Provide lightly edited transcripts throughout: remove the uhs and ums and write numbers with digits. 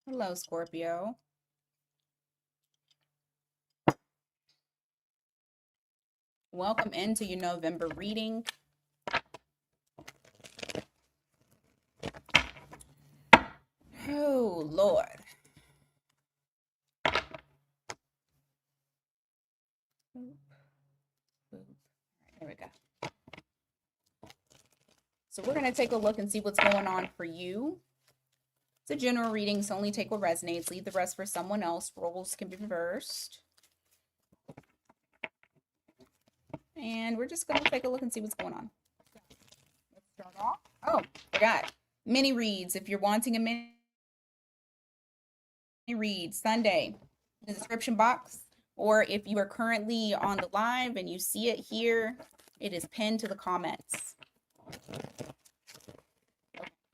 Hello, Scorpio. Welcome into your November reading. Oh, Lord. Boop, boop. All right, there we go. So we're going to take a look and see what's going on for you. It's a general reading, so only take what resonates. Leave the rest for someone else. Roles can be reversed. And we're just going to take a look and see what's going on. Let's start off. Oh, forgot. Mini reads. If you're wanting a mini read, Sunday, in the description box. Or if you are currently on the live and you see it here, it is pinned to the comments.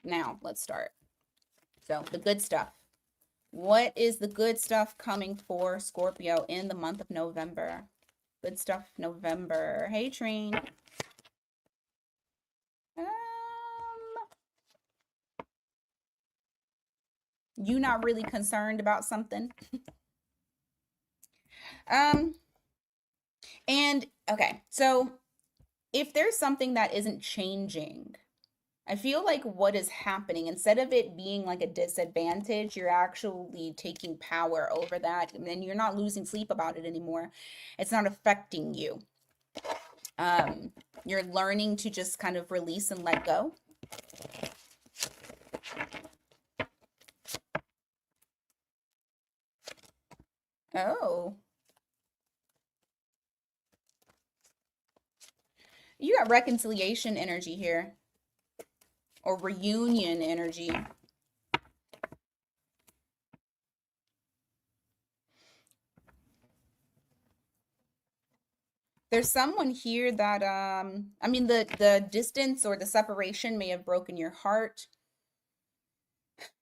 Now, let's start. So, the good stuff. What is the good stuff coming for Scorpio in the month of November? Good stuff, November. Hey, Trine. You not really concerned about something? And, okay, so if there's something that isn't changing, I feel like what is happening, instead of it being like a disadvantage, you're actually taking power over that, and then you're not losing sleep about it anymore. It's not affecting you. You're learning to just kind of release and let go. Oh. You got reconciliation energy here. Or reunion energy. There's someone here that I mean the distance or the separation may have broken your heart.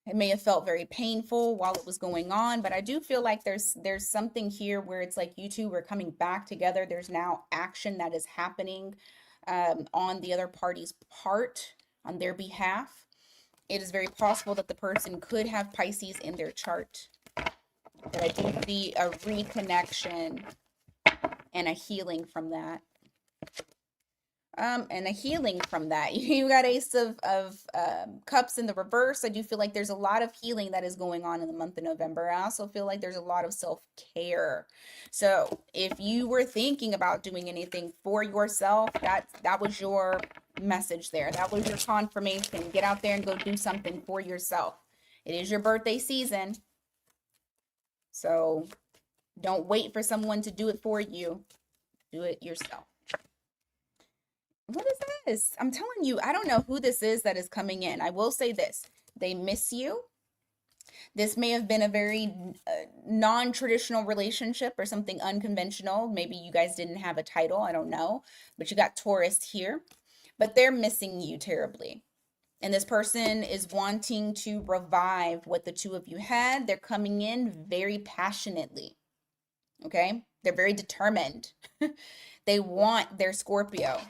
It may have felt very painful while it was going on, but I do feel like there's something here where it's like you two are coming back together. There's now action that is happening on the other party's part, on their behalf. It is very possible that the person could have Pisces in their chart. But I do see a reconnection and a healing from that. And a healing from that. You got Ace of Cups in the reverse. I do feel like there's a lot of healing that is going on in the month of November. I also feel like there's a lot of self-care. So if you were thinking about doing anything for yourself, that was your message there. That was your confirmation. Get out there and go do something for yourself. It is your birthday season. So don't wait for someone to do it for you. Do it yourself. What is this? I'm telling you, I don't know who this is that is coming in. I will say this. They miss you. This may have been a very non-traditional relationship or something unconventional. Maybe you guys didn't have a title. I don't know. But you got Taurus here. But they're missing you terribly. And this person is wanting to revive what the two of you had. They're coming in very passionately. Okay? They're very determined. They want their Scorpio.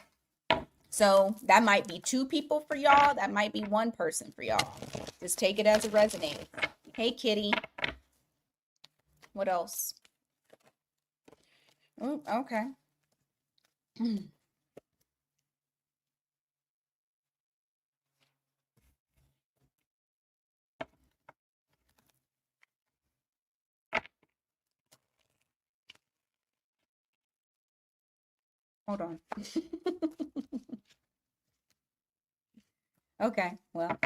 So that might be two people for y'all. That might be one person for y'all. Just take it as it resonates. Hey, kitty. What else? Oh, okay. Hold on. Okay, well,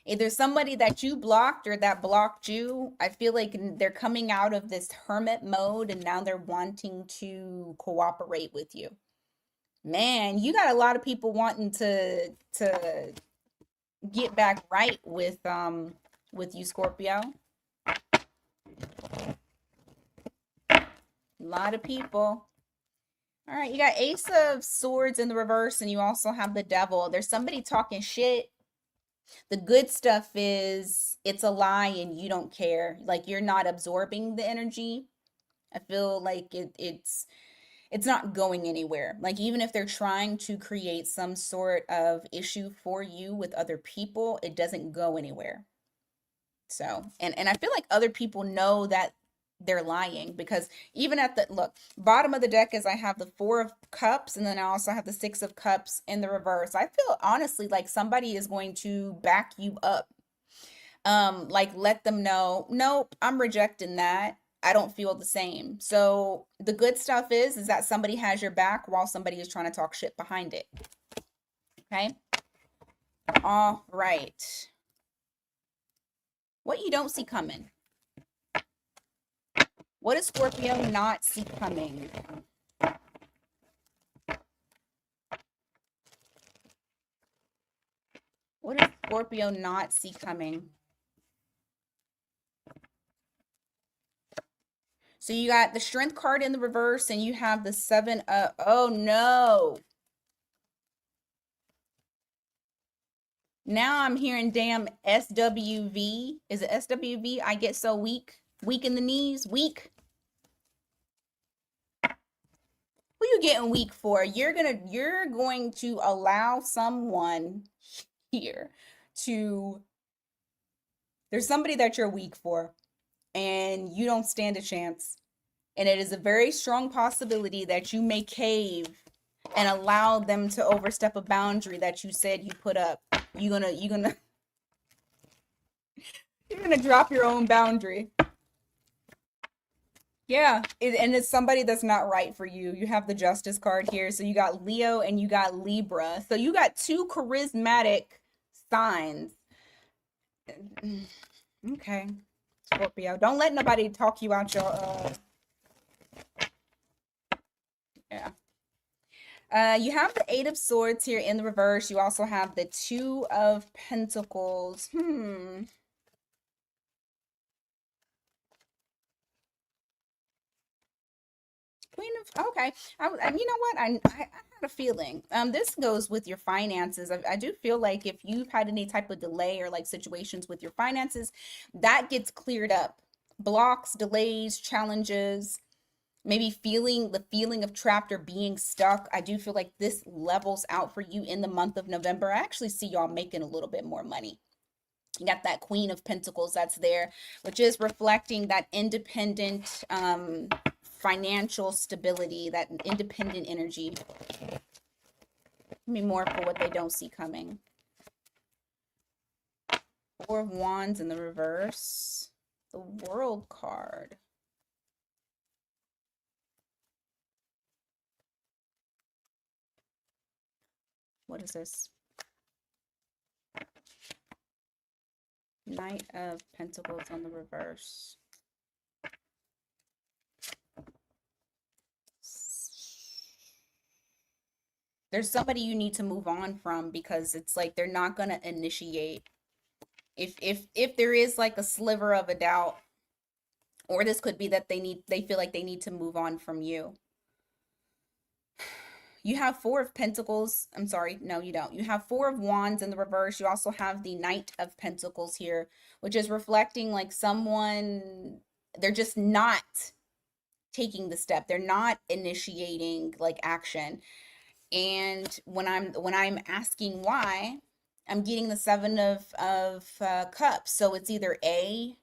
either somebody that you blocked or that blocked you. I feel like they're coming out of this hermit mode and now they're wanting to cooperate with you. Man, you got a lot of people wanting to get back right with you, Scorpio. A lot of people. All right, you got Ace of Swords in the reverse, and you also have the Devil. There's somebody talking shit. The good stuff is it's a lie and you don't care. Like you're not absorbing the energy. I feel like it's not going anywhere. Like even if they're trying to create some sort of issue for you with other people, it doesn't go anywhere. So, and I feel like other people know that they're lying, because even at the look bottom of the deck is I have the Four of Cups, and then I also have the Six of Cups in the reverse. I feel honestly like somebody is going to back you up. Like let them know, nope, I'm rejecting that. I don't feel the same. So the good stuff is that somebody has your back while somebody is trying to talk shit behind it. Okay. All right. What you don't see coming. What does Scorpio not see coming? What does Scorpio not see coming? So you got the Strength card in the reverse, and you have the Seven of, oh no. Now I'm hearing damn SWV. Is it SWV? I get so weak. Weak in the knees. Weak. Who you getting weak for? You're going to allow someone here to, there's somebody that you're weak for, and you don't stand a chance. And it is a very strong possibility that you may cave and allow them to overstep a boundary that you said you put up. You're gonna drop your own boundary. Yeah, and it's somebody that's not right for you. You have the Justice card here. So you got Leo and you got Libra. So you got two charismatic signs. Okay, Scorpio. Don't let nobody talk you out your yeah. You have the Eight of Swords here in the reverse. You also have the Two of Pentacles. Queen of, okay. You know what? I had a feeling. This goes with your finances. I do feel like if you've had any type of delay or like situations with your finances, that gets cleared up. Blocks, delays, challenges, maybe the feeling of trapped or being stuck. I do feel like this levels out for you in the month of November. I actually see y'all making a little bit more money. You got that Queen of Pentacles that's there, which is reflecting that independent financial stability, that independent energy. Give me more for what they don't see coming. Four of Wands in the reverse. The World card. What is this? Knight of Pentacles on the reverse. There's somebody you need to move on from, because it's like they're not going to initiate. If there is like a sliver of a doubt, or this could be that they feel like they need to move on from you. You have Four of Pentacles. I'm sorry. No, you don't. You have Four of Wands in the reverse. You also have the Knight of Pentacles here, which is reflecting like someone, they're just not taking the step. They're not initiating like action. And when I'm asking why, I'm getting the Seven of Cups. So it's either A,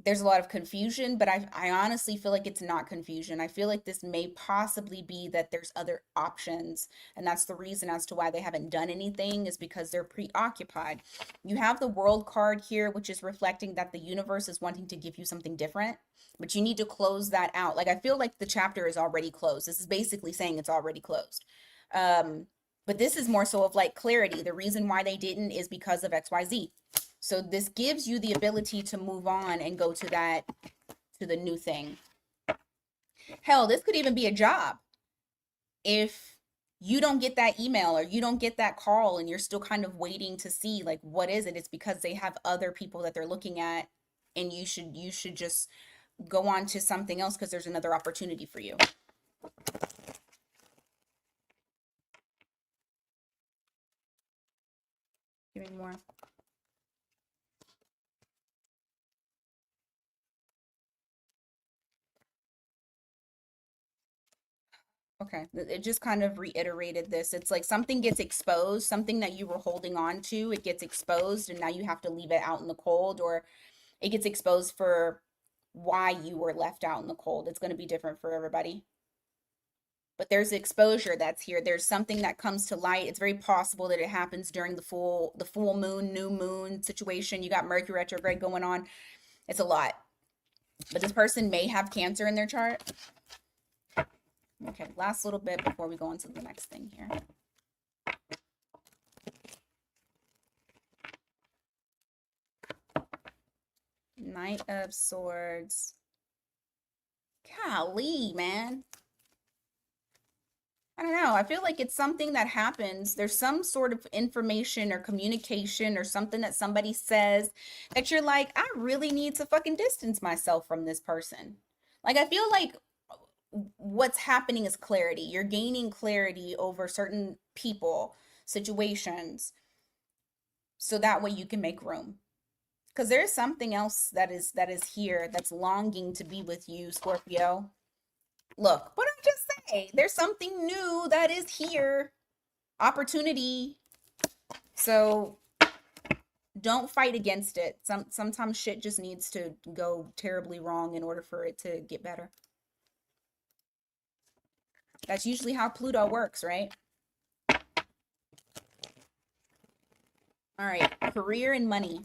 there's a lot of confusion, but I honestly feel like it's not confusion. I feel like this may possibly be that there's other options, and that's the reason as to why they haven't done anything, is because they're preoccupied. You have the World card here, which is reflecting that the universe is wanting to give you something different, but you need to close that out. Like, I feel like the chapter is already closed. This is basically saying it's already closed. But this is more so of like clarity. The reason why they didn't is because of XYZ. So this gives you the ability to move on and go to the new thing. Hell, this could even be a job. If you don't get that email or you don't get that call and you're still kind of waiting to see like what is it, it's because they have other people that they're looking at, and you should just go on to something else because there's another opportunity for you. Give me more. Okay. It just kind of reiterated this. It's like something gets exposed, something that you were holding on to, it gets exposed, and now you have to leave it out in the cold, or it gets exposed for why you were left out in the cold. It's going to be different for everybody. But there's exposure that's here. There's something that comes to light. It's very possible that it happens during the full moon, new moon situation. You got Mercury retrograde going on. It's a lot. But this person may have Cancer in their chart. Okay, last little bit before we go on to the next thing here. Knight of Swords. Golly, man. I don't know. I feel like it's something that happens. There's some sort of information or communication or something that somebody says that you're like, I really need to fucking distance myself from this person. Like, I feel like what's happening is clarity. You're gaining clarity over certain people, situations, so that way you can make room. Because there's something else that is here that's longing to be with you, Scorpio. Look, what did I just say? There's something new that is here. Opportunity. So don't fight against it. Sometimes shit just needs to go terribly wrong in order for it to get better. That's usually how Pluto works, right? All right, career and money.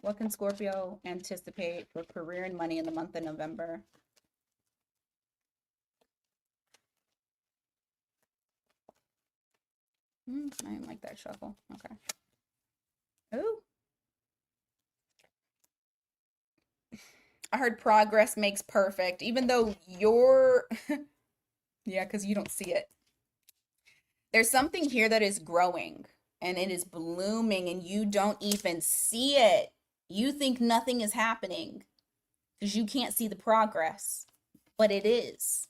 What can Scorpio anticipate for career and money in the month of November? I didn't like that shuffle. Okay. Ooh. I heard progress makes perfect, even though you're, yeah, because you don't see it. There's something here that is growing and it is blooming and you don't even see it. You think nothing is happening because you can't see the progress, but it is.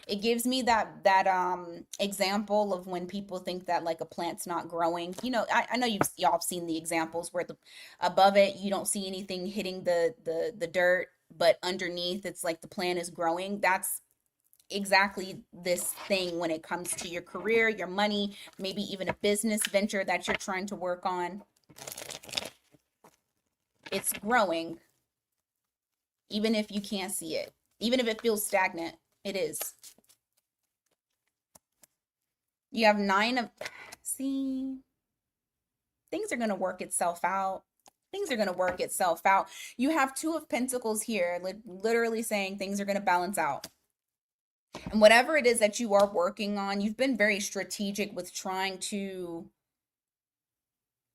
It gives me that example of when people think that like a plant's not growing. You know, I know y'all have seen the examples where the above it you don't see anything hitting the dirt, but underneath it's like the plant is growing. That's exactly this thing when it comes to your career, your money, maybe even a business venture that you're trying to work on. It's growing, even if you can't see it, even if it feels stagnant. It is. You have 9 of, see, things are going to work itself out. Things are going to work itself out. You have 2 of Pentacles here, literally saying things are going to balance out. And whatever it is that you are working on, you've been very strategic with trying to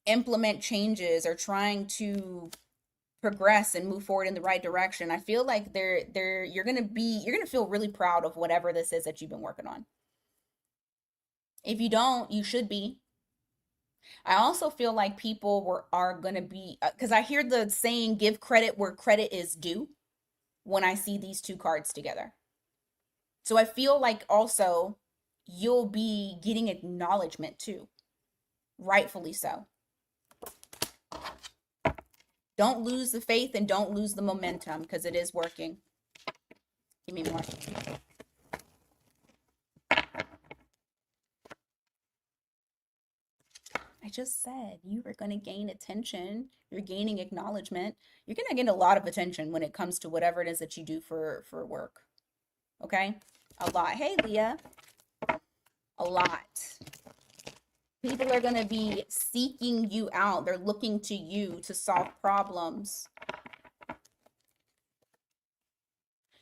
implement changes or trying to progress and move forward in the right direction. I feel like you're going to feel really proud of whatever this is that you've been working on. If you don't, you should be. I also feel like people are going to be, because I hear the saying, give credit where credit is due when I see these 2 cards together. So I feel like also you'll be getting acknowledgement too, rightfully so. Don't lose the faith and don't lose the momentum because it is working. Give me more. I just said you are going to gain attention. You're gaining acknowledgement. You're going to gain a lot of attention when it comes to whatever it is that you do for work. Okay? A lot. Hey, Leah. A lot. People are going to be seeking you out. They're looking to you to solve problems.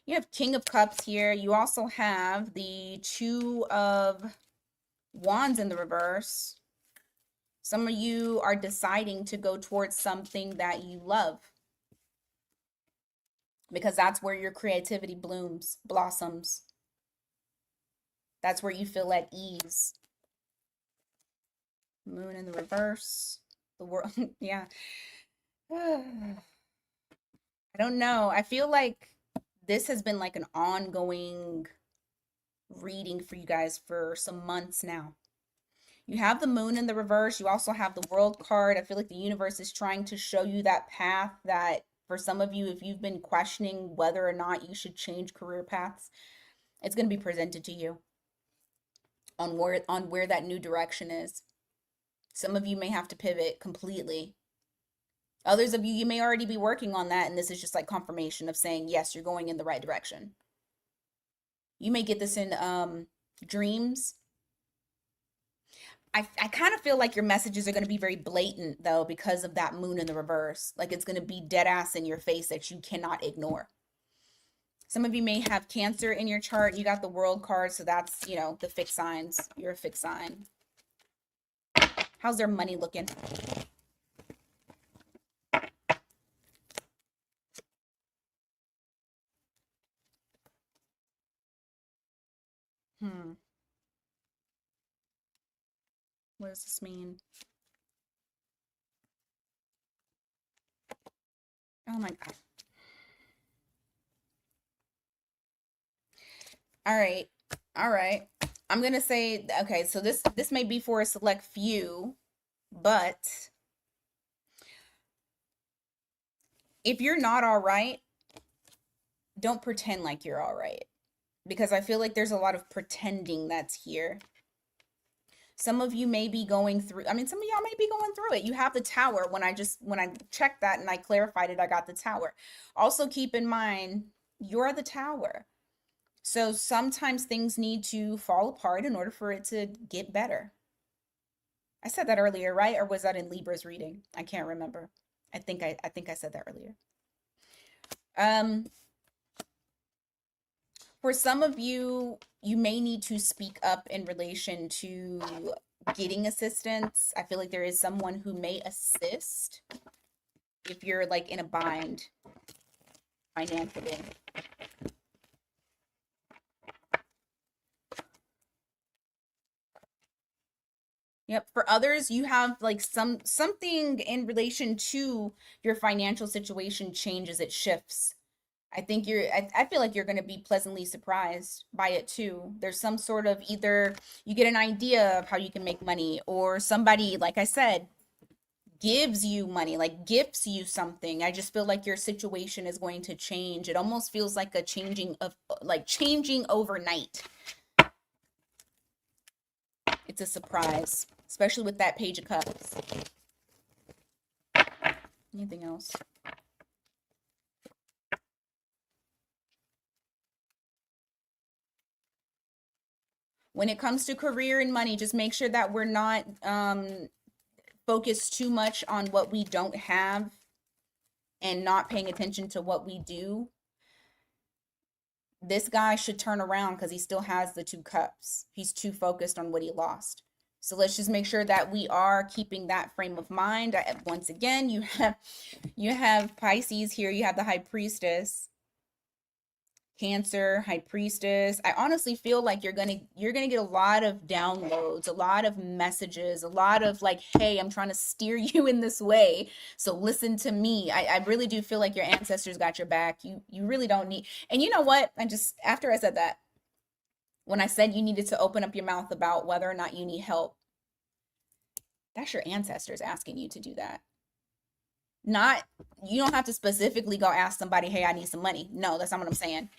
You have King of Cups here. You also have the 2 of Wands in the reverse. Some of you are deciding to go towards something that you love, because that's where your creativity blossoms. That's where you feel at ease. Moon in the reverse. The world, yeah. I don't know. I feel like this has been like an ongoing reading for you guys for some months now. You have the moon in the reverse. You also have the world card. I feel like the universe is trying to show you that path that for some of you, if you've been questioning whether or not you should change career paths, it's going to be presented to you on where that new direction is. Some of you may have to pivot completely. Others of you, you may already be working on that, and this is just like confirmation of saying, yes, you're going in the right direction. You may get this in dreams. I kind of feel like your messages are going to be very blatant though because of that moon in the reverse. Like it's going to be dead ass in your face that you cannot ignore. Some of you may have Cancer in your chart. You got the world card, so that's, you know, the fixed signs. You're a fixed sign. How's their money looking? What does this mean? Oh my God. All right. All right. I'm going to say, okay, so this may be for a select few, but if you're not all right, don't pretend like you're all right, because I feel like there's a lot of pretending that's here. Some of you may be going through, I mean, some of y'all may be going through it. You have the Tower. When I checked that and I clarified it, I got the Tower. Also keep in mind, you're the Tower. So sometimes things need to fall apart in order for it to get better. I said that earlier, right? Or was that in Libra's reading? I can't remember. I think I said that earlier. For some of you, you may need to speak up in relation to getting assistance. I feel like there is someone who may assist if you're like in a bind financially. Yep. For others, you have like something in relation to your financial situation changes, it shifts. I think I feel like you're going to be pleasantly surprised by it too. There's some sort of either you get an idea of how you can make money, or somebody, like I said, gives you money, like gifts you something. I just feel like your situation is going to change. It almost feels like a changing overnight. It's a surprise, especially with that Page of Cups. Anything else? When it comes to career and money, just make sure that we're not focused too much on what we don't have and not paying attention to what we do. This guy should turn around because he still has the 2 cups. He's too focused on what he lost. So let's just make sure that we are keeping that frame of mind. Once again, you have Pisces here. You have the High Priestess, Cancer, High Priestess. I honestly feel like you're gonna get a lot of downloads, a lot of messages, a lot of like, hey, I'm trying to steer you in this way, so listen to me. I really do feel like your ancestors got your back. You really don't need. And you know what? After I said that, when I said you needed to open up your mouth about whether or not you need help, that's your ancestors asking you to do that. Not, you don't have to specifically go ask somebody, hey, I need some money. No, that's not what I'm saying.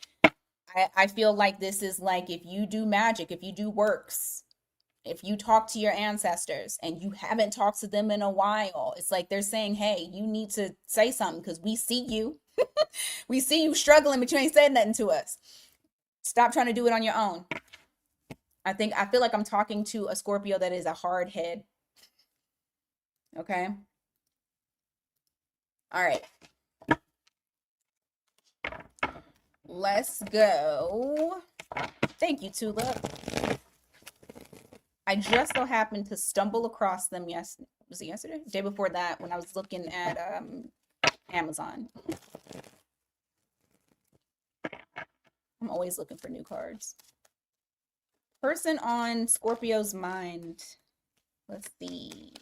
I feel like this is like, if you do magic, if you do works, if you talk to your ancestors and you haven't talked to them in a while, it's like they're saying, hey, you need to say something because we see you. We see you struggling, but you ain't said nothing to us. Stop trying to do it on your own. I feel like I'm talking to a Scorpio that is a hard head. Okay. All right. Let's go. Thank you, Tulip. I just so happened to stumble across them was it yesterday? The day before that, when I was looking at Amazon. I'm always looking for new cards. Person on Scorpio's mind. Let's see.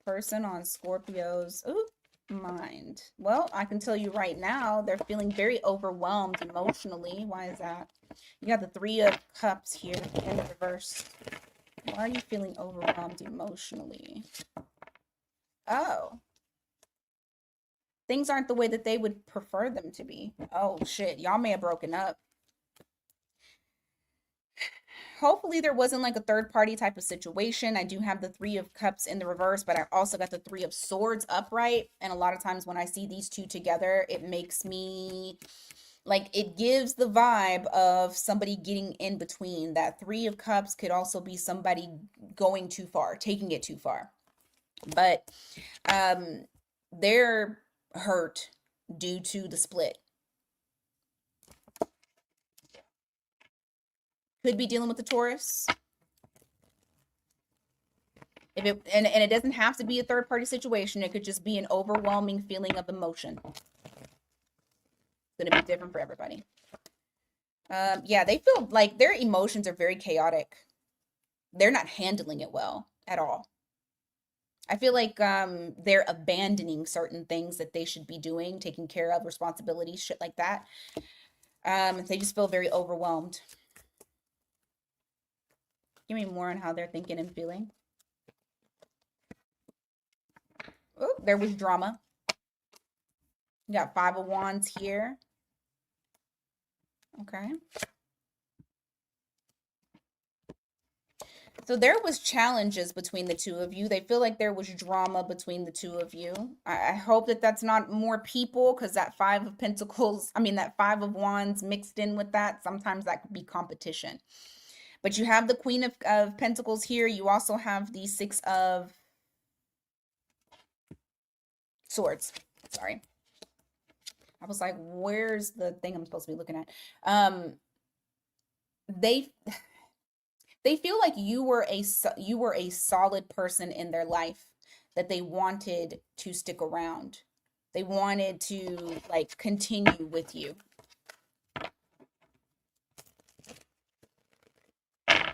Person on Scorpio's. Ooh, mind? Well, I can tell you right now, they're feeling very overwhelmed emotionally. Why is that? You got the Three of Cups here in the reverse. Why are you feeling overwhelmed emotionally? Oh, things aren't the way that they would prefer them to be. Oh, shit. Y'all may have broken up. Hopefully there wasn't like a third party type of situation. I do have the Three of Cups in the reverse, but I also got the Three of Swords upright. And a lot of times when I see these two together, it makes me like, it gives the vibe of somebody getting in between. That Three of Cups could also be somebody going too far, taking it too far. But they're hurt due to the split. Could be dealing with the Taurus. If it and it doesn't have to be a third party situation, it could just be an overwhelming feeling of emotion. It's gonna be different for everybody. Yeah, they feel like their emotions are very chaotic. They're not handling it well at all. I feel like they're abandoning certain things that they should be doing, taking care of, responsibilities, shit like that. They just feel very overwhelmed. Give me more on how they're thinking and feeling. Oh, there was drama. You got Five of Wands here. Okay. So there was challenges between the two of you. They feel like there was drama between the two of you. I hope that that's not more people, because that Five of Pentacles, I mean, that Five of Wands mixed in with that, sometimes that could be competition. But you have the Queen of Pentacles here. You also have the Six of Swords. Sorry. I was like, where's the thing I'm supposed to be looking at? They feel like you were a solid person in their life, that they wanted to stick around. They wanted to like continue with you.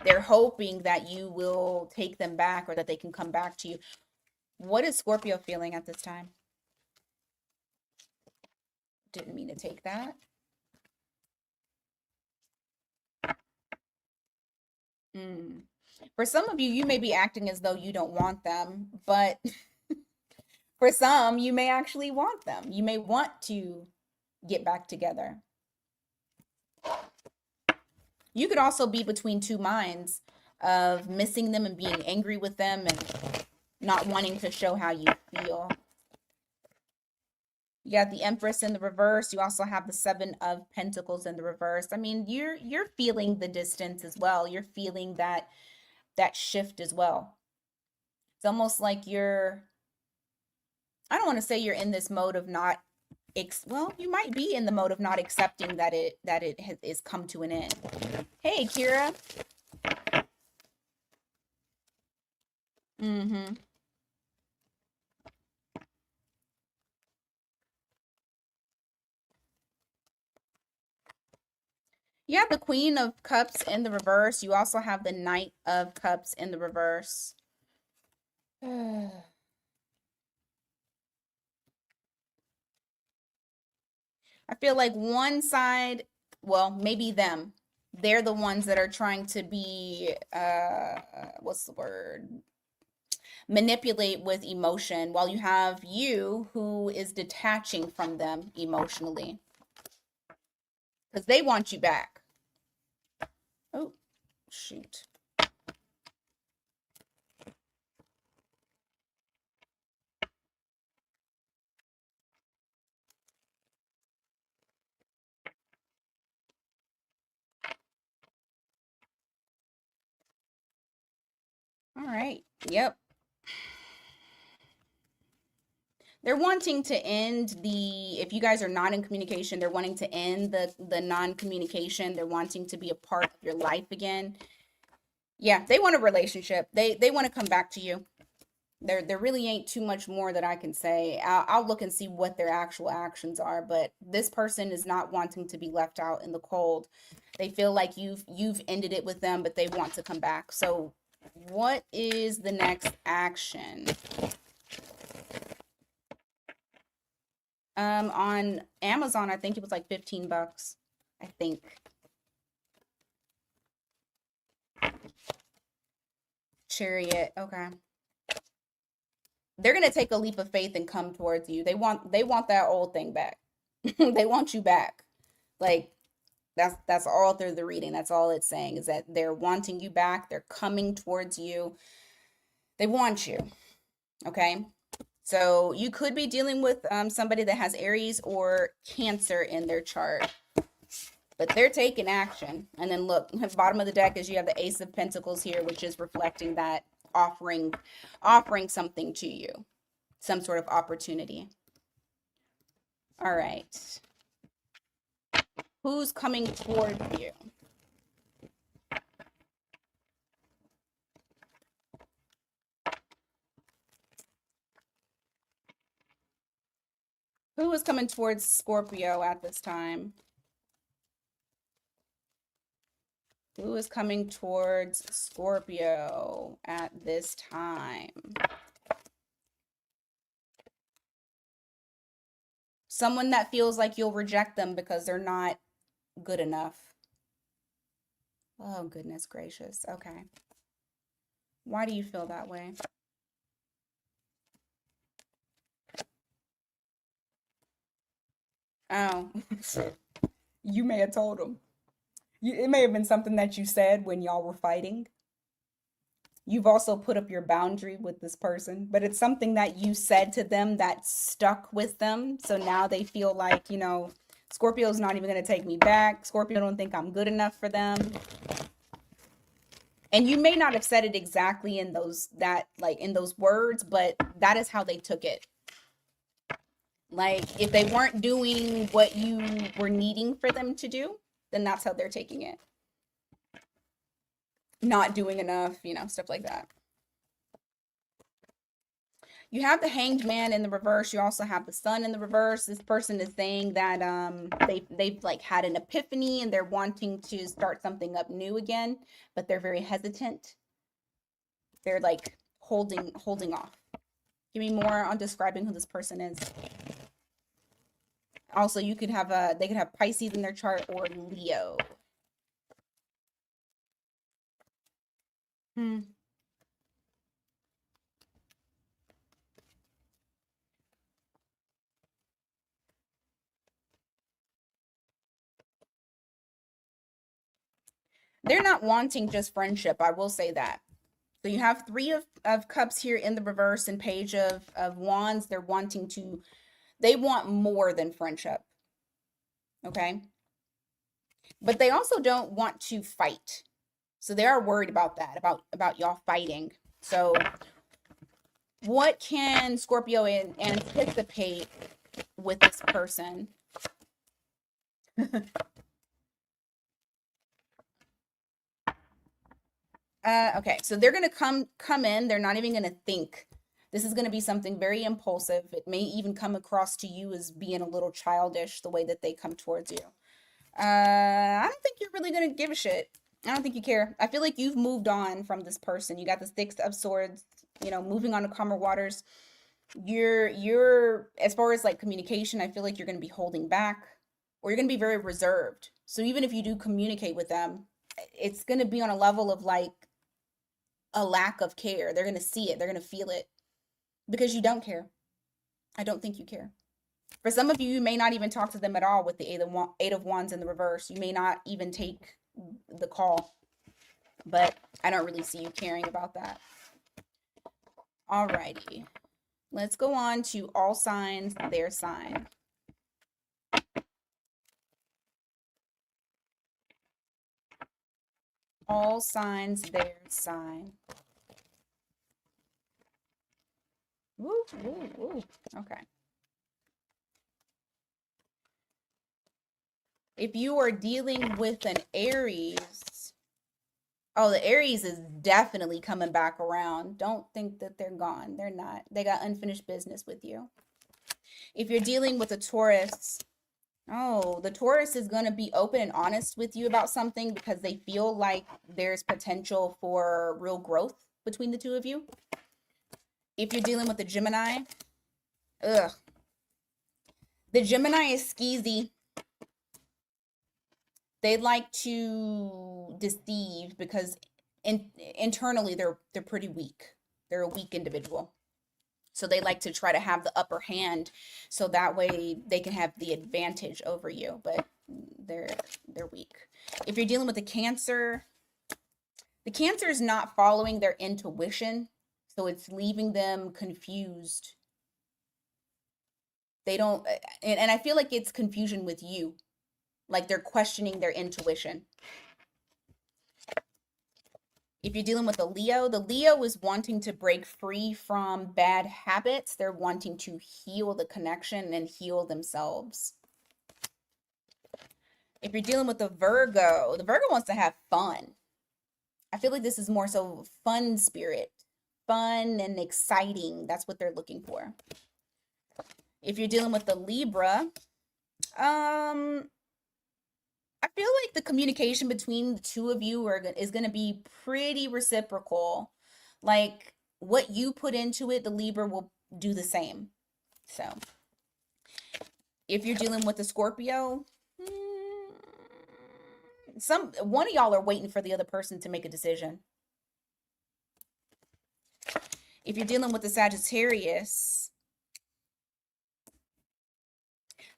They're hoping that you will take them back, or that they can come back to you. What is Scorpio feeling at this time? Didn't mean to take that. For some of you, you may be acting as though you don't want them, but for some, you may actually want them. You may want to get back together. You could also be between two minds of missing them and being angry with them and not wanting to show how you feel. You got the Empress in the reverse. You also have the Seven of Pentacles in the reverse. I mean, you're feeling the distance as well. You're feeling that shift as well. It's almost like I don't want to say you're in this mode of not well, you might be in the mode of not accepting that it is come to an end. Hey, Kira. You have the Queen of Cups in the reverse. You also have the Knight of Cups in the reverse. I feel like one side, well, maybe them, they're the ones that are trying to be, what's the word? Manipulate with emotion, while you have you who is detaching from them emotionally. Because they want you back. Oh, shoot. All right. Yep. They're wanting to end if you guys are not in communication, they're wanting to end the non-communication. They're wanting to be a part of your life again. Yeah, they want a relationship. They want to come back to you. There really ain't too much more that I can say. I'll look and see what their actual actions are, but this person is not wanting to be left out in the cold. They feel like you've ended it with them, but they want to come back. So what is the next action? On Amazon, I think it was like 15 bucks. I think. Chariot. Okay. They're gonna take a leap of faith and come towards you. They want that old thing back. They want you back. Like that's all through the reading. That's all it's saying is that they're wanting you back. They're coming towards you. They want you. Okay. So you could be dealing with somebody that has Aries or Cancer in their chart, but they're taking action. And then look, at the bottom of the deck is you have the Ace of Pentacles here, which is reflecting that offering something to you, some sort of opportunity. All right. Who's coming toward you? Who is coming towards Scorpio at this time? Who is coming towards Scorpio at this time? Someone that feels like you'll reject them because they're not good enough. Oh, goodness gracious. Okay. Why do you feel that way? Oh, you may have told them. It may have been something that you said when y'all were fighting. You've also put up your boundary with this person, but it's something that you said to them that stuck with them. So now they feel like, Scorpio's not even going to take me back. Scorpio don't think I'm good enough for them. And you may not have said it exactly in those words, but that is how they took it. Like if they weren't doing what you were needing for them to do, then that's how they're taking it. Not doing enough, stuff like that. You have the Hanged Man in the reverse. You also have the Sun in the reverse. This person is saying that they've like had an epiphany and they're wanting to start something up new again, but they're very hesitant. They're like holding off. Give me more on describing who this person is. Also, they could have Pisces in their chart or Leo. They're not wanting just friendship. I will say that. So you have Three of Cups here in the reverse and Page of Wands. They want more than friendship. Okay. But they also don't want to fight. So they are worried about that, about y'all fighting. So what can Scorpio anticipate with this person? Okay, so they're gonna come in. They're not even gonna think. This is gonna be something very impulsive. It may even come across to you as being a little childish the way that they come towards you. I don't think you're really gonna give a shit. I don't think you care. I feel like you've moved on from this person. You got the Six of Swords, moving on to calmer waters. You're as far as like communication, I feel like you're gonna be holding back, or you're gonna be very reserved. So even if you do communicate with them, it's gonna be on a level of like a lack of care. They're gonna see it. They're gonna feel it because you don't care. I don't think you care. For some of you, you may not even talk to them at all with the Eight of Wands in the reverse. You may not even take the call, but I don't really see you caring about that. Alrighty, let's go on to all signs, their sign. All signs, their sign. Woo, woo, woo. Okay. If you are dealing with an Aries, oh, the Aries is definitely coming back around. Don't think that they're gone. They're not. They got unfinished business with you. If you're dealing with a Taurus, oh, the Taurus is going to be open and honest with you about something because they feel like there's potential for real growth between the two of you. If you're dealing with a Gemini, The Gemini is skeezy. They like to deceive because internally they're pretty weak. They're a weak individual. So they like to try to have the upper hand so that way they can have the advantage over you, but they're weak. If you're dealing with the Cancer is not following their intuition, so it's leaving them confused. They don't, and I feel like it's confusion with you. Like they're questioning their intuition. If you're dealing with the Leo is wanting to break free from bad habits. They're wanting to heal the connection and heal themselves. If you're dealing with the Virgo wants to have fun. I feel like this is more so fun spirit, fun and exciting. That's what they're looking for. If you're dealing with the Libra, I feel like the communication between the two of you is going to be pretty reciprocal. Like what you put into it, the Libra will do the same. So if you're dealing with the Scorpio, one of y'all are waiting for the other person to make a decision. If you're dealing with the Sagittarius,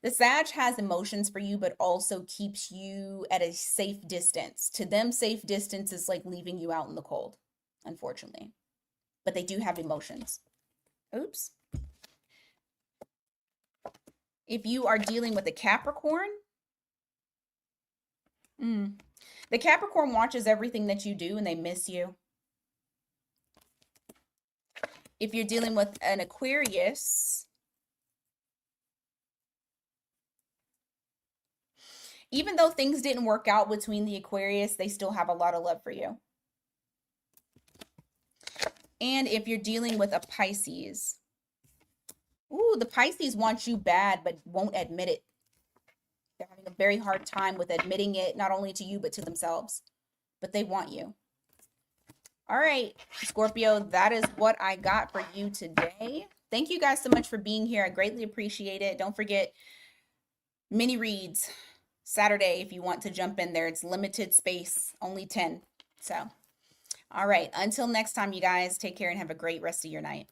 the Sag has emotions for you, but also keeps you at a safe distance. To them, safe distance is like leaving you out in the cold, unfortunately. But they do have emotions. Oops. If you are dealing with a Capricorn, the Capricorn watches everything that you do and they miss you. If you're dealing with an Aquarius, even though things didn't work out between the Aquarius, they still have a lot of love for you. And if you're dealing with a Pisces, the Pisces want you bad, but won't admit it. They're having a very hard time with admitting it, not only to you, but to themselves. But they want you. All right, Scorpio, that is what I got for you today. Thank you guys so much for being here. I greatly appreciate it. Don't forget, mini reads Saturday if you want to jump in there. It's limited space, only 10. So, all right, until next time, you guys, take care and have a great rest of your night.